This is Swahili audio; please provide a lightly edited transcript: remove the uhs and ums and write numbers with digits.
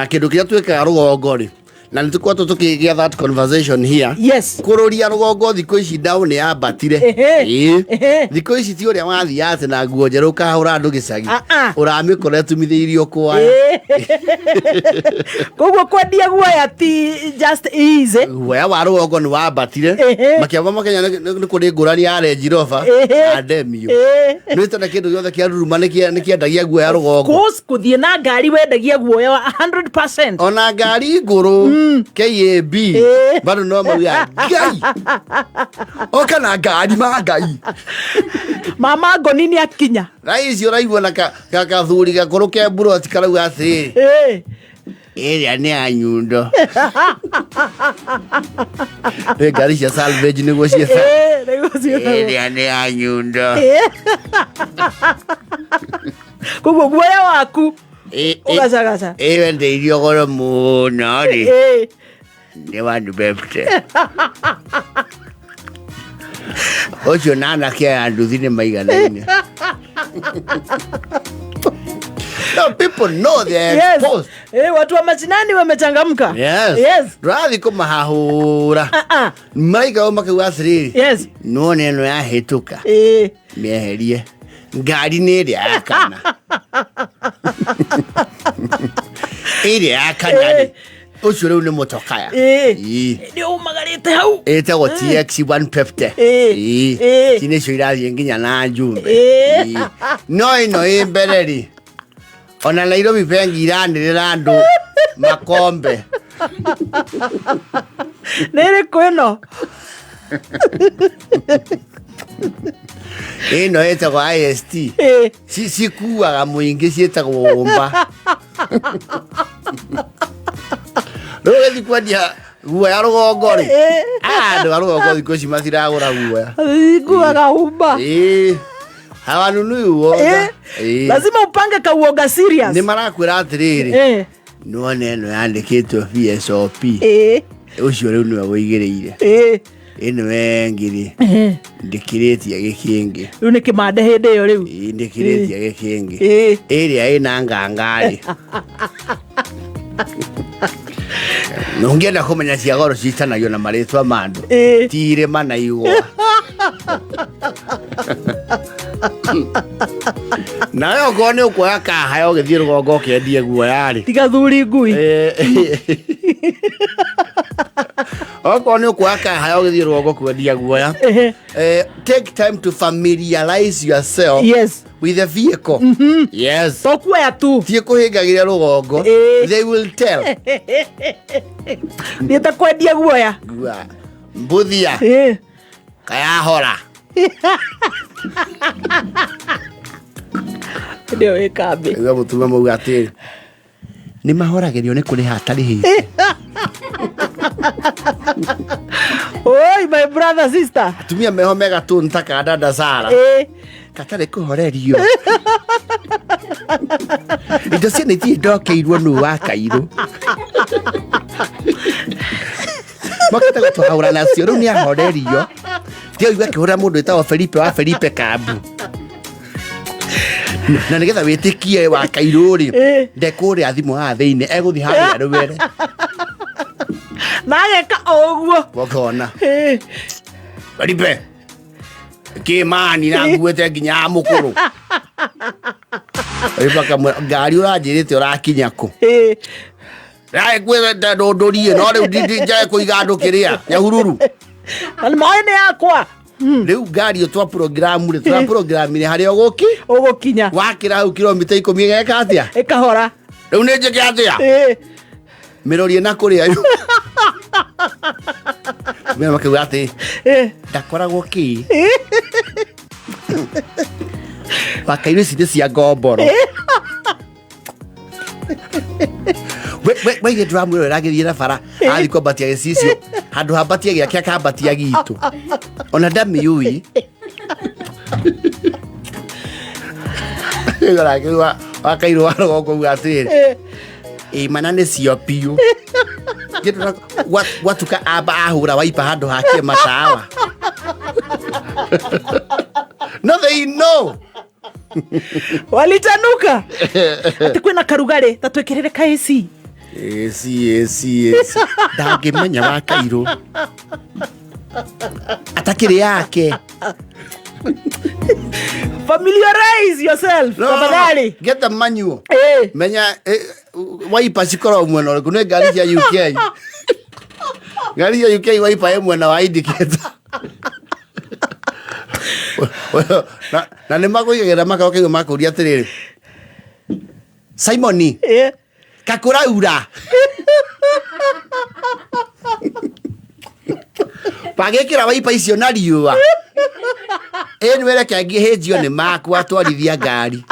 Kindu kiria twikaga rugongo ri na nituko tukigia that conversation here. Yes. Kururia rugongo thiko ici down ya batire. Thiko ici ti uria wathi ate na nguo njeru kahura andu gicagi. Uramikore tumithiirio kwaya. Koguo kwendia guoya ti just easy. Guoya wa rugongo ni wa batire. Makiamba makenya ni kuri ngurani ya Range Rover ademio. Ni tana kindu giothe kia ruruma ni kiendagia guoya rugongo. Course kuthie na ngari wendagia guoya 100%. Ona ngari nguru KAB bado no maria gai oka na ngari ma gai mama ngonini akinya raisi uraigua na ka thuri gakuru ke mburu atikara ati area ni anyundo ngari cia salvage ni gocia area ni anyundo koguo guoya waku ugacagaca wendeirio goro muno ri ni wandu befte ocio nana kia anduthi ni maiganaine. No, people know they're exposed. Watu wa machinani wamechangamka. Yes. Rathi kumahahura. Maiga umakiwa athiriri. Yes. Nuone eno ya hituka. Mieherie. Ngari ni ria akana. Iri akana. Ucio riu ni motokaya. Ni umagarite hau. Etagwo TX 150. Tine cio irathie nginya na Njumbe. No ino imbereri. Ona Nairobi bengi iranirira andu makombe. Nere kweno. Ino etagwo IST. Cikuaga muingi cietagwo umba. Roge dikwadia guoya rugongo ri. Andu rugongo thiko ici matiragura guoya. Guoya umba. Hawanunu uoga. Lazima upange ka uoga serious. Ni marakwira atiriri. Nuone eno yandikitwo VSOP. Ucio riu niwe wigireire. Ino wengiri. Ndikiritie gikingi. Riu ni kimande hindi yo riu. Ndikiritie gikingi. Area ina ngangari. Nongienda kumenya cia goro citanagio na maritwa mandu. Tire mana igwa. Na yo gone ukwa ka hayo githie rugongo kendie guoya ri. Tiga thuri ngui. Okone ukwa ka hayo githie rugongo kwendia guoya. Take time to familiarize yourself. Yes. With the vehicle. Yes. Tokuya tu. Tie kuhingagira rugongo. They will tell. Nieta kwendia guoya. Mbuthia. Kaya hora. Ndio wekabe. Iwe mutuma muga ati ni mahoragirio ni kuri hatari hi. Oi my brother sister. Atumia meho mega tu ntaka dada Sara. Katare kuhorerio. Indo cia niti ndokeirwo nu wa Kairu. Makata gutwahura nacio riu ni ahorerio. Tio iwe kihura mundu etagwo Felipe wa Felipe Kambu. Na nigetha witikie wa Kairu ri ndekuri athimu ha thiine eguthi haria rwere. Nageka oguo. Wokona. Felipe. Kimani na nguete nginya mukuru. Ribaka ngari uranjirite urakinya ku. Rai kwere ndondorie no riu ndinjae kuiga andu kiria nyahururu. Ani maene yakwa. Riu ngari twa program ri twa program ni hari ugukinya wakira hau kilomita 10 geka atia ikahora riu ni njike atia mirorie na kuria yu mimi makiuga ati ndakoragwo ki Wakairu cinde cia ngomboro we drum ro ragithie na bara athi kwambatia gicicio handu hambatia giake akambatia gitu ona ndamiui igora Wakairu wa rogo gwatiri manane cio piu gitu watuka aba ahura waipa handu hakie matawa no they know walitanuka ati kwina karugare tatwekirire kaisi Esi. Ndangĩmenya wa Kairũ. Atakĩrĩ yake. Familiarize yourself. Tafadhali. Get the manual. Menya waipa cikorwo mwena ũrĩkũ nĩ ngari cia UK. Ngari cia UK waipa ĩ mwena wa indicator. Na nĩ makũigagĩra makoka makũria atĩrĩrĩ. Simoni. Kakũraura. Pagĩkĩra waipa icio na riũa. Nĩ wereke angĩhĩnjio nĩ makwa twarithia ngari.